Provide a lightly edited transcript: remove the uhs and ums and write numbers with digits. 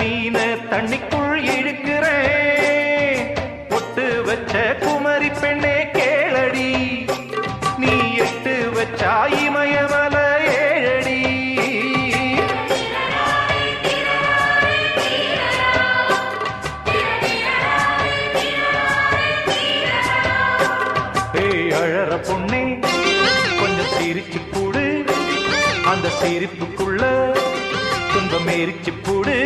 மீன தண்ணிக்குள் இழுக்கிறேன். பொட்டு வச்ச குமரி பெண்ணே கேளடி, நீ எட்டு வச்சா இமயமல ஏழடி. ஏய் அழற பொண்ணே கொஞ்சம் சிரிச்சு கூடு, அந்த சிரிப்புக்குள்ள துன்பம் எரிச்சு கூடு.